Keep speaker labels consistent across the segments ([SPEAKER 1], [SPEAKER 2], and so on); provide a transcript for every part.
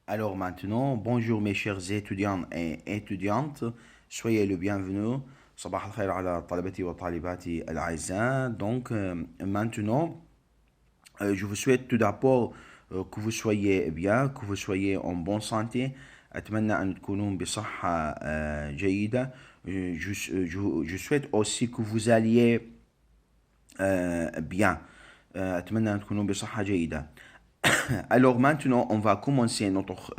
[SPEAKER 1] Alors maintenant, bonjour mes chers étudiants et étudiantes, soyez le bienvenu. صباح الخير على طلبتي وطالباتي الأعزاء. Donc maintenant, je vous souhaite tout d'abord que vous soyez bien, que vous soyez en bonne santé. أتمنى أن تكونوا بصحة جيدة. Je souhaite aussi que vous alliez bien. أتمنى أن تكونوا بصحة جيدة. Alors maintenant, on va commencer notre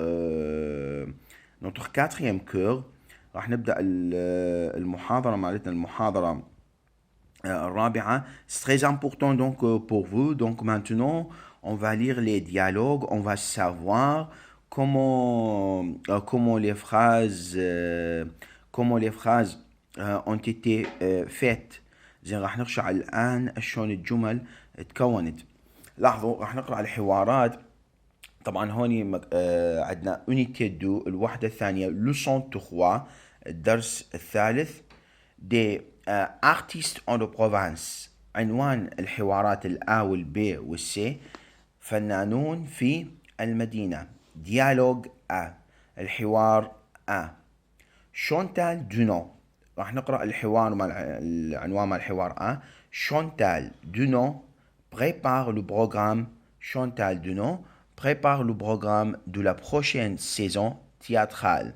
[SPEAKER 1] quatrième cours. راح نبدأ المحاضرة مالتنا المحاضرة الرابعة. C'est très important donc pour vous. Donc maintenant, on va lire les dialogues. On va savoir comment les phrases ont été faites. زين راح نقرأ الآن شلون الجمل تكونت. لاحظوا راح نقرأ الحوارات. طبعا هوني عندنا unité 2 الوحدة الثانية leçon 3 الدرس الثالث des artistes en de province. عنوان الحوارات الآ والبي والسي فنانون في المدينة. ديالوج آ الحوار آ. شونتال دونو راح نقرأ الحوار مع العنوان مع الحوار آ. شونتال دونو prépare le programme. Chantal Duno prépare le programme de la prochaine saison théâtrale.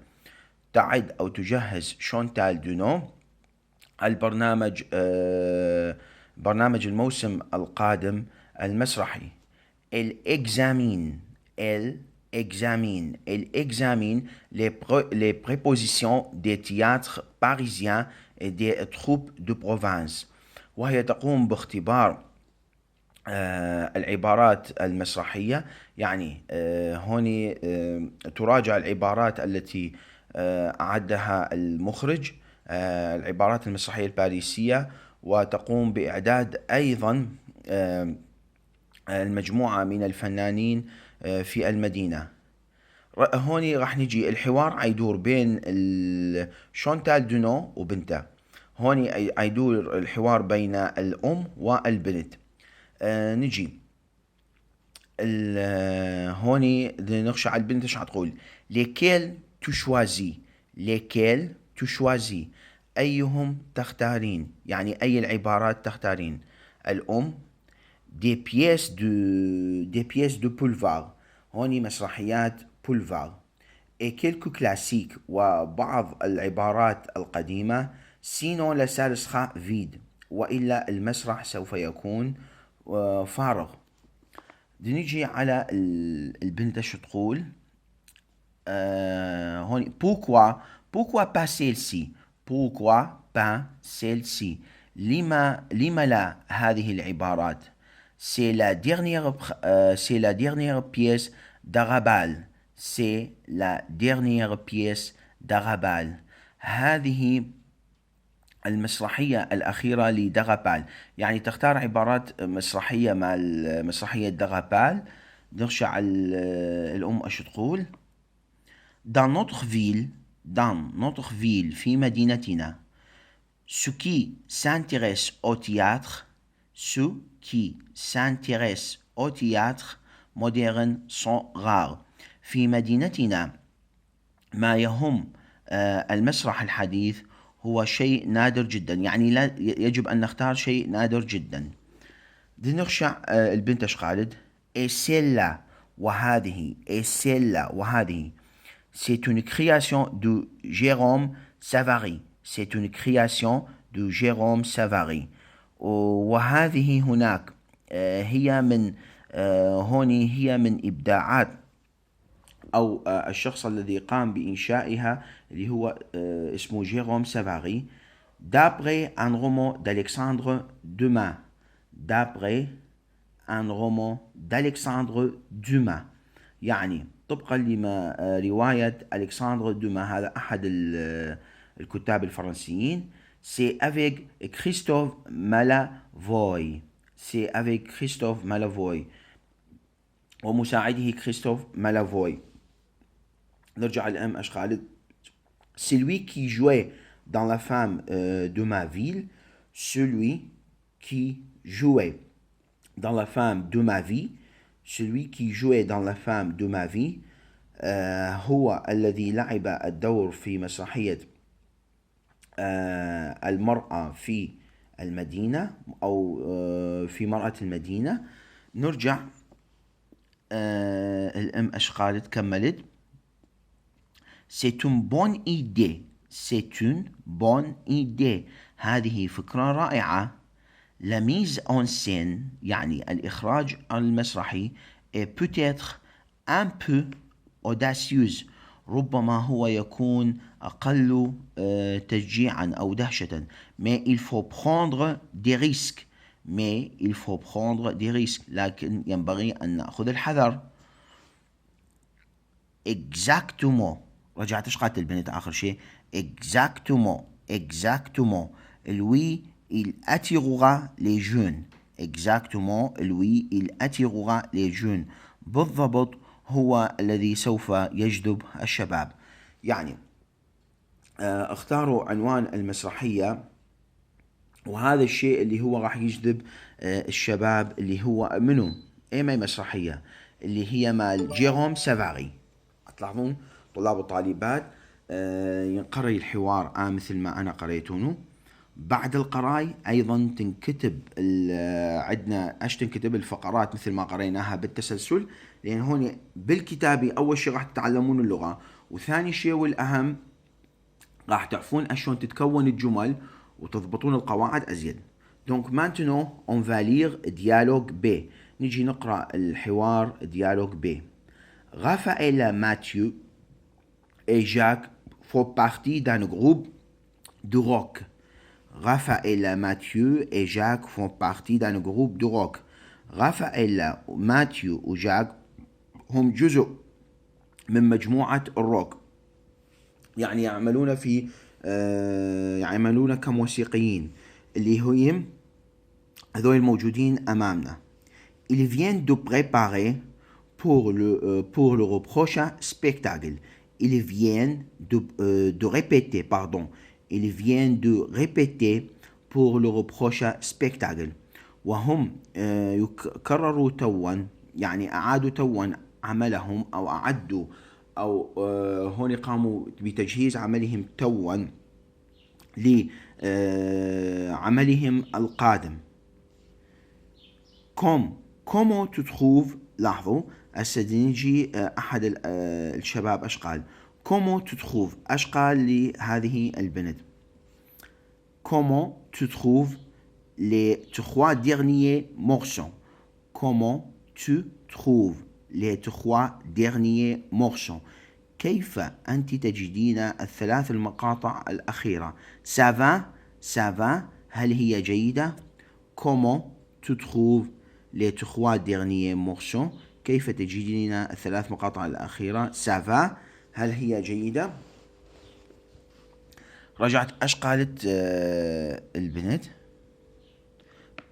[SPEAKER 1] تعد أو تجهز شونتال دونو البرنامج برنامج الموسم القادم المسرحي. Elle examine les prépositions des théâtres parisiens et des troupes de province. وهي تقوم باختبار العبارات المسرحية. يعني هوني تراجع العبارات التي أعدها المخرج العبارات المسرحية الباريسية وتقوم بإعداد أيضا المجموعة من الفنانين في المدينة. هوني راح نجي الحوار عيدور بين شونتال دونو وبنته. هوني عيدور الحوار بين الأم والبنت. نجي هوني نخشى على البنت ايش حتقول. lesquels tu choisis أيهم تختارين يعني أي العبارات تختارين. الأم des pièces de boulevard. هوني مسرحيات بولفار. et quelques classiques وبعض العبارات القديمة. sinon la salle sera vide وإلا المسرح سوف يكون فارغ. نيجي على البنت شو تقول. هون pourquoi pas celle-ci. pourquoi pas celle-ci. لما لا هذه العبارات. c'est la dernière pièce d'Arabal. c'est la dernière pièce d'Arabal. هذه المسرحية الأخيرة لدغابال. يعني تختار عبارات مسرحية مع مسرحية دغابال. نرجع على الأم أيش تقول. dans notre ville في مدينتنا. ceux qui s'intéressent au théâtre moderne sont rares. في مدينتنا ما يهم المسرح الحديث هو شيء نادر جدا. يعني لا يجب أن نختار شيء نادر جدا. نرجع البنت ايش قالت. et celle-là وهذه c'est une création de Jérôme Savary. c'est une création de Jérôme Savary. وهذه هناك هي من هي من إبداعات أو الشخص الذي قام بإنشائها اللي هو اسمه جيروم سافاري. d'après un roman d'Alexandre Dumas. d'après un roman d'Alexandre Dumas يعني طبقا لما رواية ألكسندر دوما. هذا أحد الكتاب الفرنسيين. c'est avec Christophe Malavoy. c'est avec Christophe Malavoy ومساعده كريستوف مالافوي. نرجع الأم ايش قالت. celui qui jouait dans la femme de ma ville. celui qui jouait dans la femme de ma vie. celui qui jouait dans la femme de ma vie. هو الذي لعب الدور في مسرحية المرأة في المدينة أو في مرأة المدينة. نرجع الأم أش قالت كملت. C'est une bonne idée. C'est une bonne idée. هذه فكرة رائعة. La mise en scène يعني الإخراج المسرحي est peut-être un peu audacieuse. ربما هو يكون أقل تشجيعا أو دهشة. Mais il faut prendre des risques. Mais il faut prendre des risques. لكن ينبغي أن نأخذ الحذر. Exactement. رجعت ايش قالت البنت آخر شيء؟ Exactement. Exactement. Lui, il attirera les jeunes. Exactement. Lui, il attirera les jeunes. بالضبط هو الذي سوف يجذب الشباب. يعني اختاروا عنوان المسرحية وهذا الشيء اللي هو راح يجذب الشباب اللي هو منو؟ اي مسرحية اللي هي مال جيروم سافاري. تلاحظون طلاب وطالبات ينقري الحوار مثل ما أنا قريتونه. بعد القراي أيضا تنكتب عندنا تنكتب الفقرات مثل ما قريناها بالتسلسل، لأن هون بالكتابي أول شيء راح تتعلمون اللغة، وثاني شيء والأهم راح تعرفون شلون تتكون الجمل وتضبطون القواعد أزيد. Donc maintenant on va lire dialogue B. نجي نقرأ الحوار dialogue B. Raphaël, Mathieu et Jacques font partie d'un groupe de rock. Raphaël, Mathieu et Jacques font partie d'un groupe de rock. Raphaël, Mathieu وجاك هم جزء من مجموعة الروك. يعني يعملون كموسيقيين اللي هم هذول الموجودين أمامنا. Ils viennent de préparer pour le prochain spectacle. Ils viennent de répéter, pardon. Ils viennent de répéter pour le prochain spectacle. وهم يكرروا توا، يعني أعادوا توا عملهم أو أعدوا أو هون قاموا بتجهيز عملهم توا لعملهم القادم. Comment tu trouves؟ لاحظوا السدنجي أحد الشباب أش قال؟ Comment tu trouves؟ أش قال لهذه البنت؟ Comment tu trouves les 3 derniers morceaux؟ Comment tu trouves les 3 derniers morceaux؟ كيف أنت تجدين الثلاث المقاطع الأخيرة؟ Ça va هل هي جيدة؟ Comment tu trouves les 3 derniers morceaux؟ كيف تجدين الثلاث مقاطع الأخيرة؟ Ça va هل هي جيدة؟ رجعت أش قالت البنت؟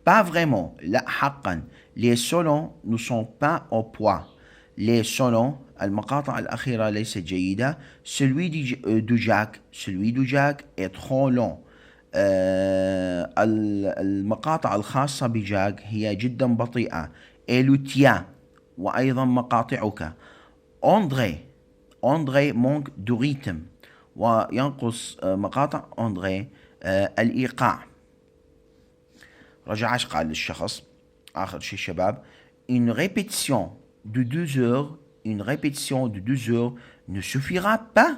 [SPEAKER 1] Pas vraiment. لا حقا. Les solos ne sont pas au point. Les solos المقاطع الأخيرة ليست جيدة. Celui de Jacques est trop long. المقاطع الخاصة بجاك هي جدا بطيئة. Et le tien وأيضا مقاطعك. André manque de rythme. وينقص مقاطع أندري الإيقاع. رجع قال للشخص آخر شيء شباب. Une répétition de 2 heures ne suffira pas.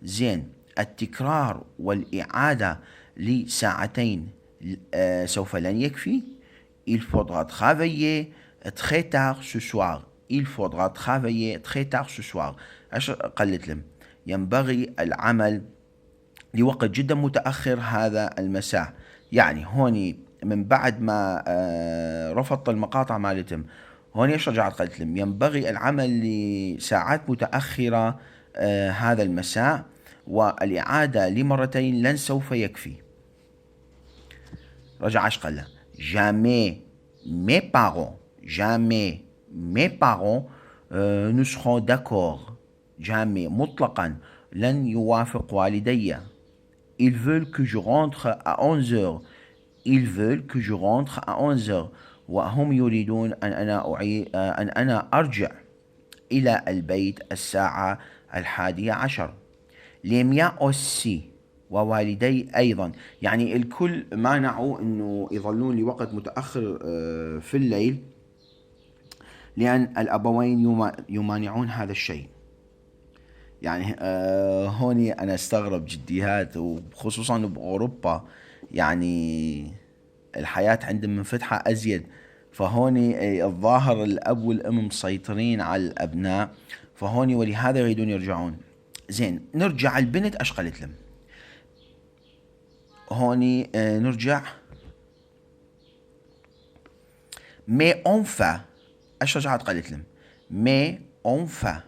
[SPEAKER 1] زين التكرار والإعادة لساعتين سوف لن يكفي. Il faudra travailler très tard ce soir. Il faudra travailler très tard ce soir. ايش قالت لهم؟ ينبغي العمل لوقت جدا متأخر هذا المساء. يعني هوني من بعد ما رفضت المقاطع مالتهم، هوني ايش رجعت قالت لهم؟ ينبغي العمل لساعات متأخرة هذا المساء، والإعادة لمرتين لن سوف يكفي. رجع ايش قال له؟ Jamais mes parents ne seront d'accord. jamais مطلقا لن يوافق والدي. Ils veulent que je rentre à 11 heures. Ils veulent que je rentre à 11 heures. وهم يريدون أن أنا أرجع إلى البيت الساعة 11. Les miens aussi ووالدي أيضا. يعني الكل مانعوا أنه يظلون لوقت متأخر في الليل، لأن الأبوين يمانعون هذا الشيء. يعني هوني أنا استغرب جديات، وخصوصا بأوروبا يعني الحياة عندهم منفتحة أزيد، فهوني الظاهر الأب والأم مسيطرين على الأبناء، فهوني ولهذا يريدون يرجعون. زين، نرجع البنت ايش قالت لهم هوني. نرجع مي اونفا، ايش رجعت قالت لهم؟ مي اونفا،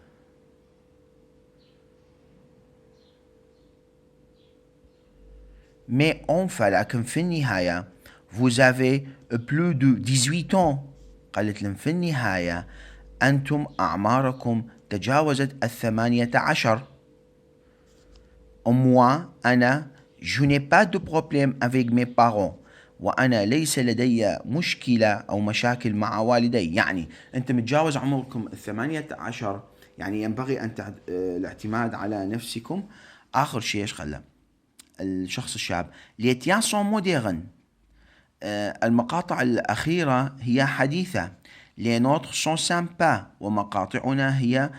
[SPEAKER 1] مي اونفا، لكن في النهاية vous avez plus de 18 ans. قالت لهم في النهاية أنتم أعماركم تجاوزت 18. moi أنا je n'ai pas de problème avec mes parents، وأنا ليس لدي مشكلة أو مشاكل مع والدي. يعني أنت متجاوز عمركم 18، يعني ينبغي أن الاعتماد على نفسكم. آخر شيء إيش خلى الشخص الشاب؟ les tiens sont modernes. المقاطع الأخيرة هي حديثة. les nôtres sont sympas، ومقاطعنا هي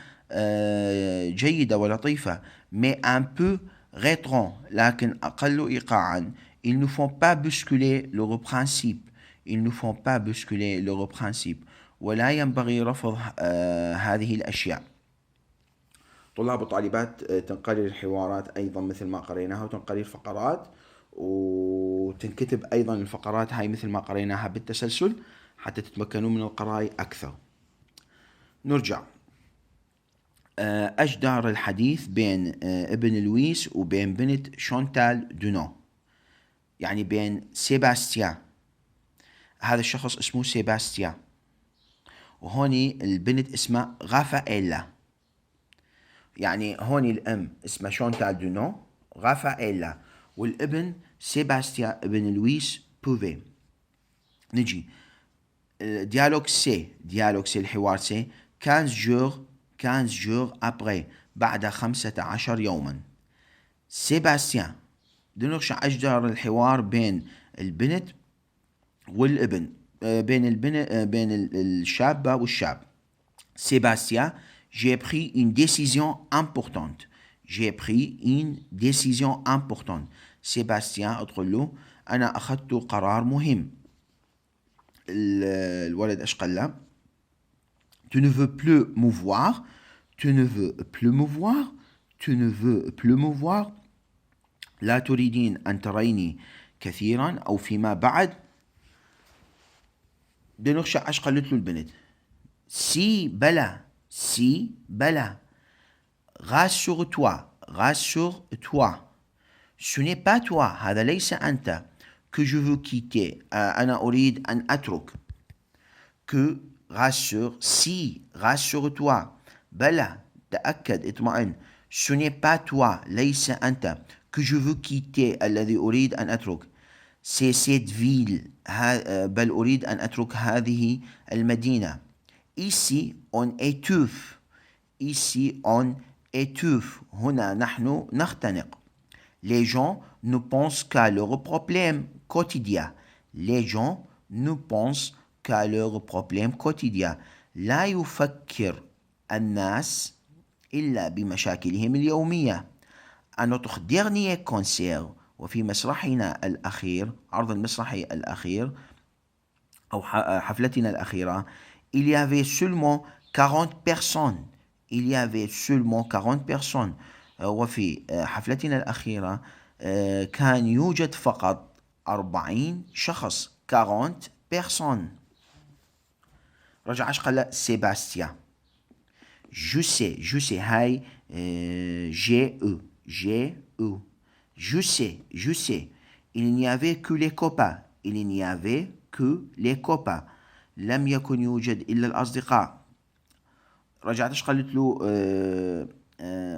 [SPEAKER 1] جيدة ولطيفة. mais un peu rétro، لكن أقل إيقاعا. ils ne font pas bousculer leur principe. ils ne font pas bousculer leur principe، ولا ينبغي رفض هذه الأشياء. طلاب وطالبات، تنقرر الحوارات أيضا مثل ما قريناها، وتنقرر فقرات، وتنكتب أيضا الفقرات هاي مثل ما قريناها بالتسلسل حتى تتمكنون من القراءة أكثر. نرجع. ايش دار الحديث بين ابن لويس وبين بنت شونتال دونو؟ يعني بين سيباستيان، هذا الشخص اسمه سيباستيان، وهوني البنت اسمها غافائيلا. يعني هوني الام اسمها شونتال دونو غافائيلا، والابن سيباستيان ابن لويس بوفي. نجي ديالوج سي الحوار سي 15 جور après، بعد 15 يوما. سيباستيان، نرجع أجدر الحوار بين البنت والابن، بين الشابة والشاب. سيباستيان، j'ai pris une décision importante. سيباستيان قلت له أنا أخذت قرار مهم. الولد ايش قال له؟ tu ne veux plus me voir. لا تريدين أن تريني كثيرا أو فيما بعد. بنخشى ايش قالت له البنت؟ سي بلا. rassure-toi. ce n'est pas toi، هذا ليس أنت. que je veux quitter، أنا أريد أن أترك. que rassure-toi. بلى، تأكد، اطمئن. ce n'est pas toi، ليس أنت. que je veux quitter، الذي أريد أن أترك. c'est cette ville، بل أريد أن أترك هذه المدينة. ici on étouffe، هنا نحن نختنق. les gens ne pensent qu'à leurs problèmes quotidiens. لا يفكر الناس إلا بمشاكلهم اليومية. à notre dernier concert، وفي مسرحنا الأخير، عرض المسرحي الأخير أو حفلتنا الأخيرة، il y avait seulement 40 personnes. وفي حفلتنا الأخيرة كان يوجد فقط 40 شخص. 40 personnes. رجع ايش قال سيباستيان؟ je sais هاي j'ai eu. je sais il n'y avait que les copains. لم يكن يوجد إلا الأصدقاء. رجعت ايش قالت له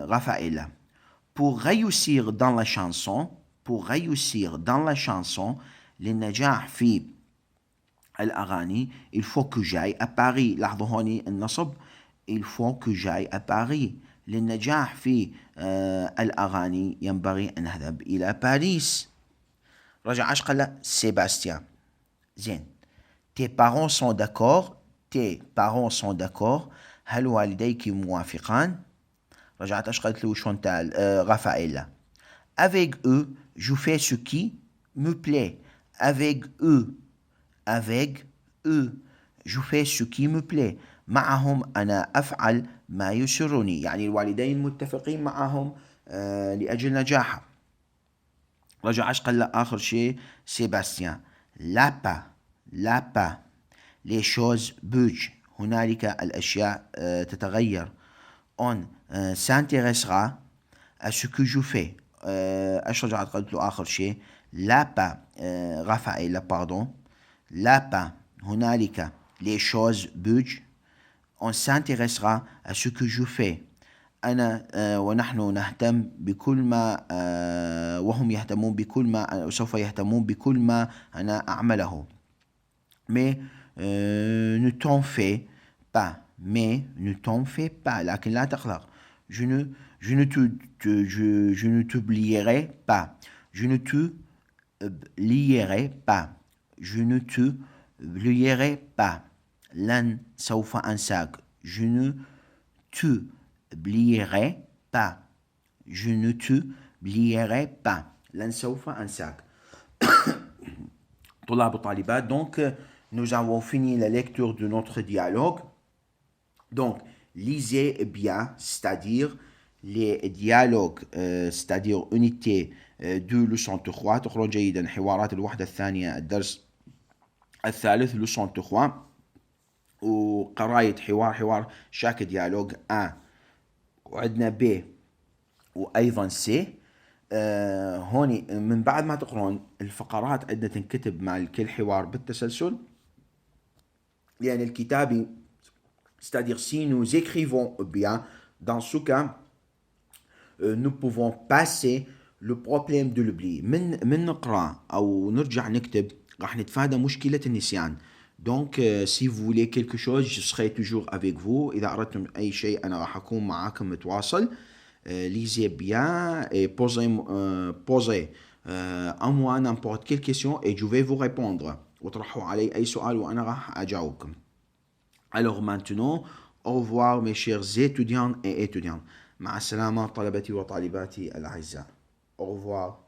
[SPEAKER 1] غافائيلا؟ pour réussir dans la chanson، للنجاح في الأغاني، il faut que j'aille à Paris. لاحظوا هوني النصب il faut que j'aille à Paris. للنجاح في الأغاني ينبغي أن أذهب إلى باريس. رجع ايش قال له؟ سيباستيان. زين. tes parents sont d'accord. tes parents sont d'accord. هل والديك موافقان؟ رجعت ايش قالت له شونتال رافائيلا. avec eux je fais ce qui me plaît. avec eux je fais ce qui me plaît. معهم أنا أفعل ما يسرني. يعني الوالدين متفقين معهم لأجل نجاحه. رجع ايش قال له آخر شيء سيباستيان. لا با les choses bougent. هنالك الأشياء تتغير. on s'intéressera à ce que je fais. ايش رجعت قلت له آخر شيء لا با رافائيلا باردون. لا با هنالك les choses bougent. on s'intéressera à ce que je fais. أنا ونحن نهتم بكل ما وهم يهتمون بكل ما سوف يهتمون بكل ما أنا أعمله. mais ne t'en fais pas. لكن لا تقلق. je ne t'oublierai pas. je ne t'oublierai pas. لن سوف أنساك. je ne t'oublierai pas. لن سوف أنساك. طلاب وطالبات, donc nous avons fini la lecture de notre dialogue. Donc, lisez bien, c'est-à-dire les dialogues, c'est-à-dire unité 2 leçon 3. تقرون جيدا حوارات الوحدة الثانية الدرس الثالث leçon 3. وقراية حوار شاك ديالوج A وعندنا B وأيضا C. هوني من بعد ما تقرون الفقرات عندنا تنكتب مع كل حوار بالتسلسل, لأن الكتابي c'est-à-dire si nous écrivons bien, dans ce cas nous pouvons passer le problème de l'oubli. من نقرأ أو نرجع نكتب راح نتفادى مشكلة النسيان. Donc si vous voulez quelque chose je serai toujours avec vous. إذا أردتم أي شيء أنا راح أكون معاكم متواصل. lisez bien et posez à moi n'importe quelle question et je vais vous répondre. وطرحوا علي أي سؤال وأنا راح أجاوبكم. Alors maintenant, au revoir mes chers étudiants et étudiantes. مع السلامة طلبتي وطالباتي الأعزاء. Au revoir.